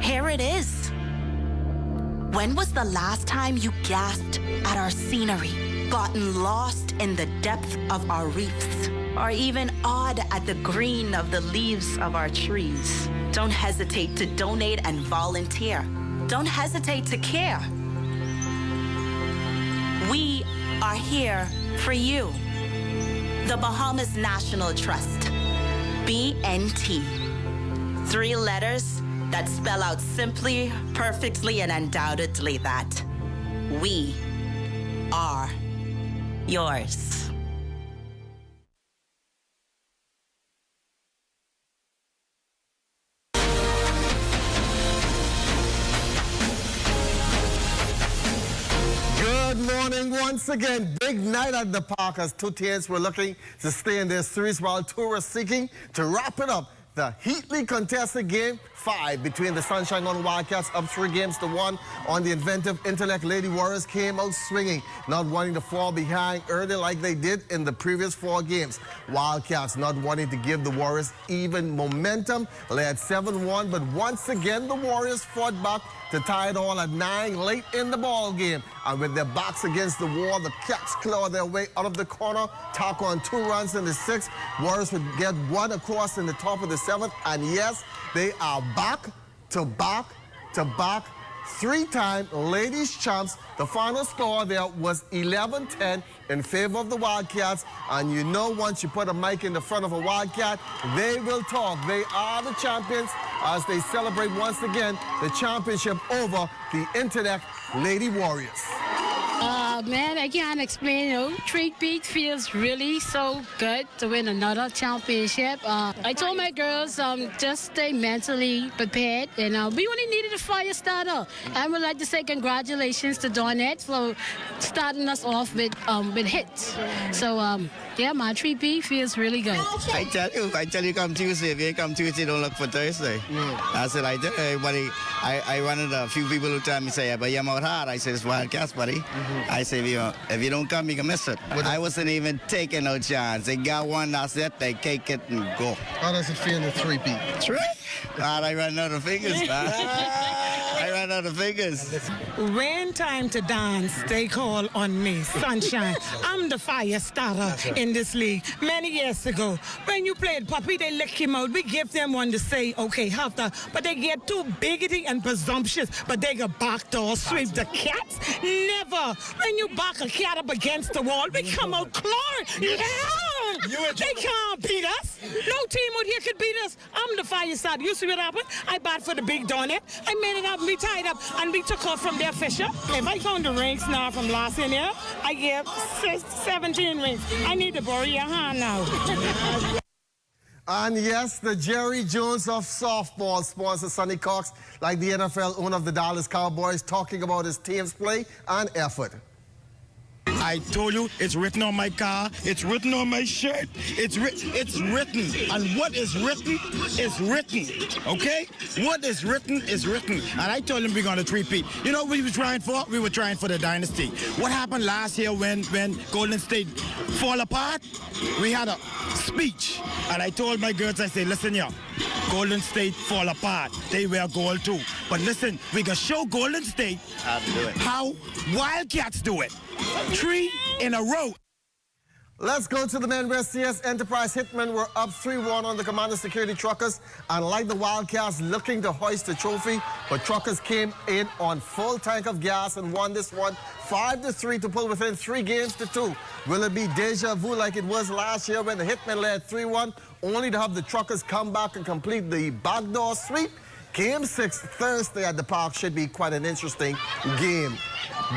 Here it is. When was the last time you gasped at our scenery, gotten lost in the depth of our reefs, or even awed at the green of the leaves of our trees? Don't hesitate to donate and volunteer. Don't hesitate to care. We are here for you. The Bahamas National Trust, BNT. 3 letters that spell out simply, perfectly, and undoubtedly that we are yours. Good morning once again. Big night at the park as 2 teams were looking to stay in their series while 2 were seeking to wrap it up. The heatedly contested Game 5 between the Sunshine on Wildcats up 3 games to 1 on the inventive intellect Lady Warriors came out swinging, not wanting to fall behind early like they did in the previous 4 games. Wildcats not wanting to give the Warriors even momentum, led 7-1, but once again the Warriors fought back to tie it all at 9 late in the ball game. And with their backs against the wall, the Cats claw their way out of the corner, tack on 2 runs in the 6th. Warriors would get 1 across in the top of the 7th. And yes, they are back to back to back 3-time ladies champs. The final score there was 11-10 in favor of the Wildcats. And you know, once you put a mic in the front of a Wildcat, they will talk. They are the champions as they celebrate once again the championship over the Intellect Lady Warriors. Man, I can't explain, you know. Treat Beat feels really so good to win another championship. I told my girls just stay mentally prepared, and we only needed a fire starter. I would like to say congratulations to Dawnette for starting us off with hits. So, yeah, my Treat Beat feels really good. I tell you, come Tuesday. If you come Tuesday, don't look for Thursday. I said, I tell everybody, I wanted a few people who tell me, say, but you're out hard. I said, it's Wildcats, buddy. I say, if you don't come, you can miss it. I wasn't even taking no chance. They got one, that's it. They take it and go. How does it feel in the 3-peat? I ran out of fingers, man. I ran out of fingers. When time to dance, they call on me, Sunshine. I'm the fire starter in this league. Many years ago, when you played Puppy, they lick him out. We give them one to say, okay, have to, but they get too biggity and presumptuous, but they go backdoor sweep the Cats. Never. When you back a cat up against the wall, we come out clawing. Yeah. They can't beat us. No team out here could beat us. I'm the fire starter. You see what happened? I bat for the big Dawnette. I made it up, we tied up, and we took off from their Fisher. If I count the rings now from last year, I get 17 rings. I need to borrow your hand now. And yes, the Jerry Jones of softball sponsors Sonny Cox, like the NFL owner of the Dallas Cowboys, talking about his team's play and effort. I told you, it's written on my car, it's written on my shirt, it's written. And what is written is written, okay? What is written is written. And I told him we're going to 3-peat. You know what we were trying for? We were trying for the dynasty. What happened last year when Golden State fall apart? We had a speech. And I told my girls, I said, listen, y'all, Golden State fall apart. They wear gold too. But listen, we can show Golden State how Wildcats do it. 3 in a row. Let's go to the men where CS Enterprise Hitmen were up 3-1 on the Commander Security Truckers. And like the Wildcats looking to hoist the trophy, but Truckers came in on full tank of gas and won this one 5-3 to pull within 3 games to 2. Will it be deja vu like it was last year when the Hitmen led 3-1, only to have the Truckers come back and complete the backdoor sweep? Game 6 Thursday at the park should be quite an interesting game.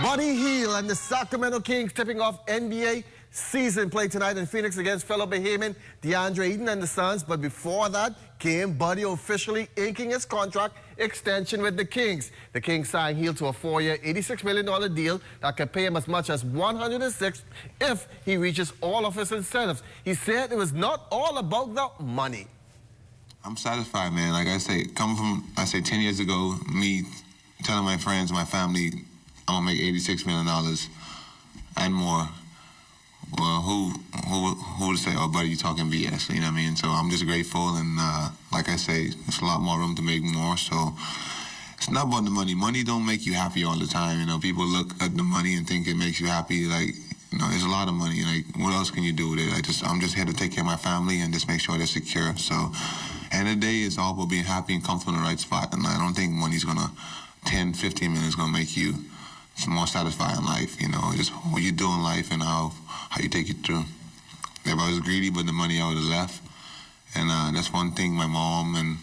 Buddy Hield and the Sacramento Kings tipping off NBA season play tonight in Phoenix against fellow Bahamian DeAndre Ayton and the Suns. But before that came Buddy officially inking his contract extension with the Kings. The Kings signed Hield to a 4-year, $86 million deal that could pay him as much as $106 if he reaches all of his incentives. He said it was not all about the money. I'm satisfied, man. Like I say, coming from, 10 years ago, me telling my friends, my family, I'm gonna make $86 million and more. Well, who would say, oh, buddy, you talking BS, you know what I mean? So I'm just grateful, and like I say, there's a lot more room to make more, so it's not about the money. Money don't make you happy all the time, you know? People look at the money and think it makes you happy, like, you know, there's a lot of money, like, what else can you do with it? I'm just here to take care of my family and just make sure they're secure, so end of the day, it's all about being happy and comfortable in the right spot, and I don't think money's gonna, 10, 15 minutes gonna make you more satisfied in life, you know, just what you do in life and how you take it through. If I was greedy with the money, I would have left. And that's one thing my mom and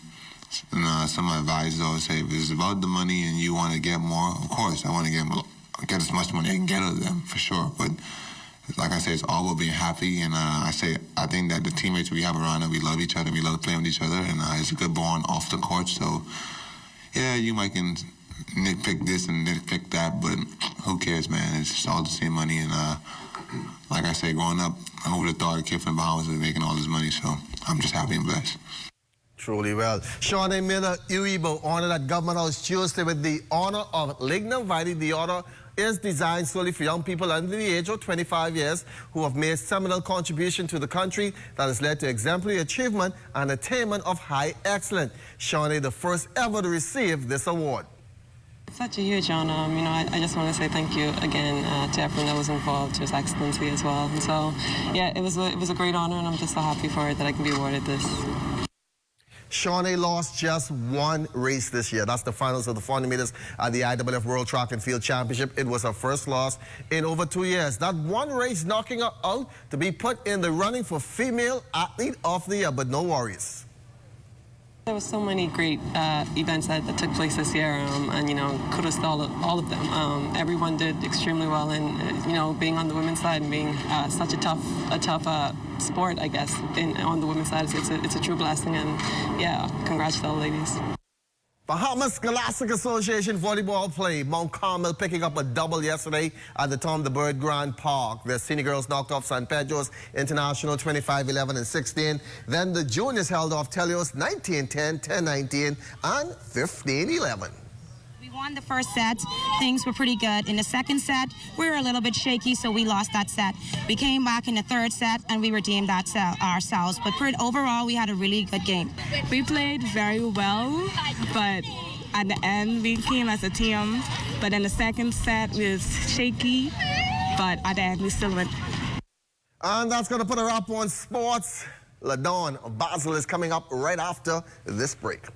some of my advisors always say, if it's about the money and you want to get more, of course, I want to get as much money I can get out of them, for sure. But like I say, it's all about being happy. And I think that the teammates we have around us, we love each other, we love playing with each other, and it's a good bond off the court. So, yeah, you might can nitpick this and nitpick that, but who cares, man? It's just all the same money. And like I say, growing up, I would have thought a kid from the Bahamas was making all this money, so I'm just happy and blessed. Truly well. Shawnee Miller Uibo honored at Government House Tuesday with the honor of Lignum Vitae. The honor is designed solely for young people under the age of 25 years who have made seminal contribution to the country that has led to exemplary achievement and attainment of high excellence. Shawnee, the first ever to receive this award. Such a huge honor. You know, I just want to say thank you again to everyone that was involved, to His Excellency as well. And so, yeah, it was a great honor, and I'm just so happy for it that I can be awarded this. Shawnee lost just one race this year. That's the finals of the 400 meters at the IWF World Track and Field Championship. It was her first loss in over 2 years. That one race knocking her out to be put in the running for Female Athlete of the Year, but no worries. There were so many great events that took place this year, and, you know, kudos to all of them. Everyone did extremely well, and, you know, being on the women's side and being such a tough sport, I guess, on the women's side, it's a true blessing, and, yeah, congrats to all the ladies. Bahamas Scholastic Association volleyball play. Mount Carmel picking up a double yesterday at the Tom the Bird Grand Park. The senior girls knocked off San Pedro's International 25-11 and 16. Then the juniors held off Telios 19-10, 10-19, and 15-11. We won the first set. Things were pretty good. In the second set, we were a little bit shaky, so we lost that set. We came back in the third set, and we redeemed that ourselves. But overall, we had a really good game. We played very well, but at the end, we came as a team. But in the second set, we was shaky, but at the end, we still went. And that's going to put a wrap on sports. LaDawn Basel is coming up right after this break.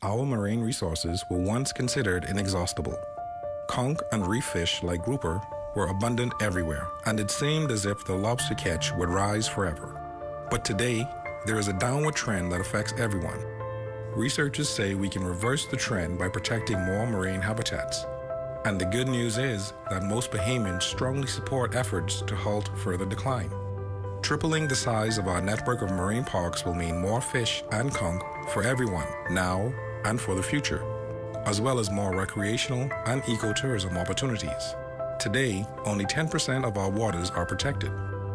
Our marine resources were once considered inexhaustible. Conch and reef fish like grouper were abundant everywhere, and it seemed as if the lobster catch would rise forever. But today, there is a downward trend that affects everyone. Researchers say we can reverse the trend by protecting more marine habitats. And the good news is that most Bahamians strongly support efforts to halt further decline. Tripling the size of our network of marine parks will mean more fish and conch for everyone now and for the future, as well as more recreational and ecotourism opportunities. Today, only 10% of our waters are protected.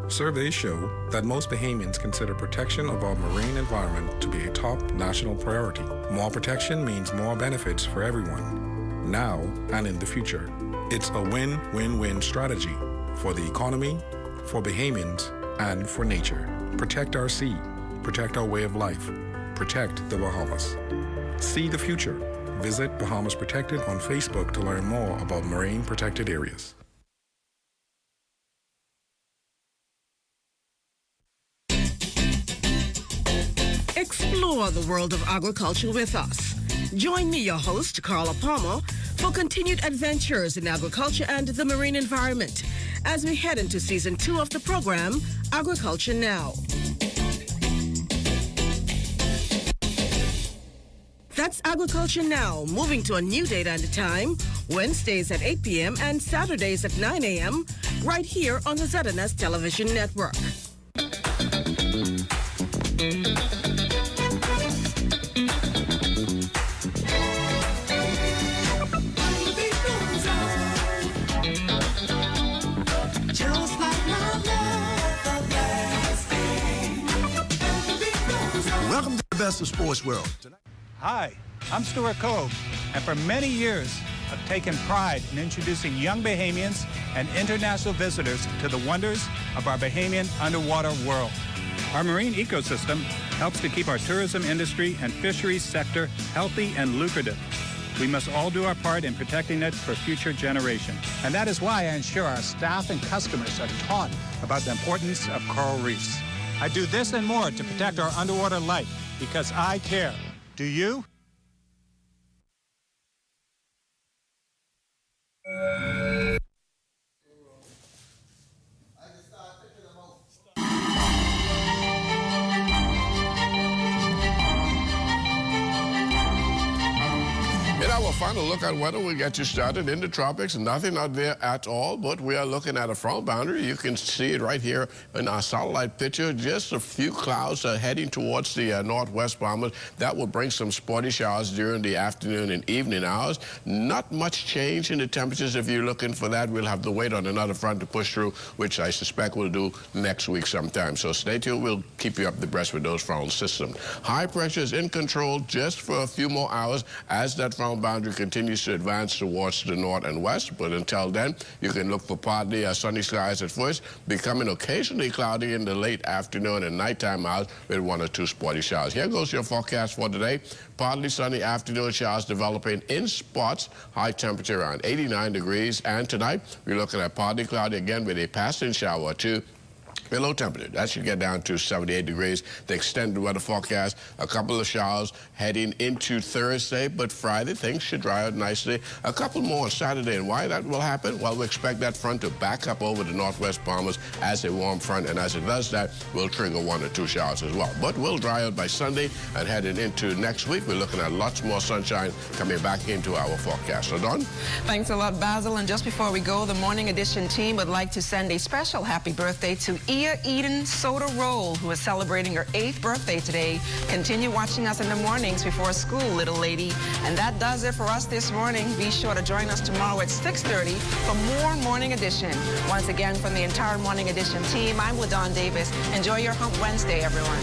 Surveys show that most Bahamians consider protection of our marine environment to be a top national priority. More protection means more benefits for everyone, now and in the future. It's a win-win-win strategy for the economy, for Bahamians, and for nature. Protect our sea, protect our way of life, protect the Bahamas. See the future. Visit Bahamas Protected on Facebook to learn more about marine protected areas. Explore the world of agriculture with us. Join me, your host, Carla Palmer, for continued adventures in agriculture and the marine environment as we head into Season 2 of the program, Agriculture Now. That's Agriculture Now, moving to a new date and time, Wednesdays at 8 p.m. and Saturdays at 9 a.m., right here on the ZNS Television Network. Welcome to the best of sports world. Hi, I'm Stuart Cove, and for many years, I've taken pride in introducing young Bahamians and international visitors to the wonders of our Bahamian underwater world. Our marine ecosystem helps to keep our tourism industry and fisheries sector healthy and lucrative. We must all do our part in protecting it for future generations. And that is why I ensure our staff and customers are taught about the importance of coral reefs. I do this and more to protect our underwater life because I care. Do you? In our final look at weather, we'll get you started in the tropics. Nothing out there at all, but we are looking at a front boundary. You can see it right here in our satellite picture. Just a few clouds heading towards the northwest Bahamas. That will bring some spotty showers during the afternoon and evening hours. Not much change in the temperatures. If you're looking for that, we'll have to wait on another front to push through, which I suspect we'll do next week sometime. So stay tuned. We'll keep you up to breast with those front systems. High pressure is in control just for a few more hours as that front boundary continues to advance towards the north and west, but until then, you can look for partly sunny skies at first, becoming occasionally cloudy in the late afternoon and nighttime hours with 1 or 2 spotty showers. Here goes your forecast for today. Partly sunny afternoon showers developing in spots, high temperature around 89 degrees, and tonight, we're looking at partly cloudy again with a passing shower or 2. Below temperature, that should get down to 78 degrees. The extended weather forecast, a couple of showers heading into Thursday, but Friday, things should dry out nicely. A couple more on Saturday, and why that will happen? Well, we expect that front to back up over the northwest Bahamas as a warm front, and as it does that, we'll trigger 1 or 2 showers as well. But we'll dry out by Sunday, and heading into next week, we're looking at lots more sunshine coming back into our forecast. So, Dawn? Thanks a lot, Basil. And just before we go, the Morning Edition team would like to send a special happy birthday to Eden Soda Roll, who is celebrating her 8th birthday today. Continue watching us in the mornings before school, little lady. And that does it for us this morning. Be sure to join us tomorrow at 6:30 for more Morning Edition. Once again, from the entire Morning Edition team, I'm LaDawn Davis. Enjoy your Hump Wednesday, everyone.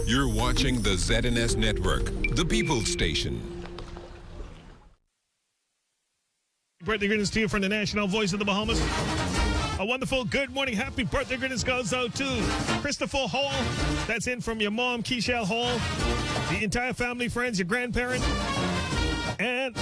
You're watching the ZNS Network, the People's Station. Birthday greetings to you from the National Voice of the Bahamas. A wonderful good morning, happy birthday greetings goes out to Christopher Hall. That's in from your mom, Keishel Hall, the entire family, friends, your grandparents, and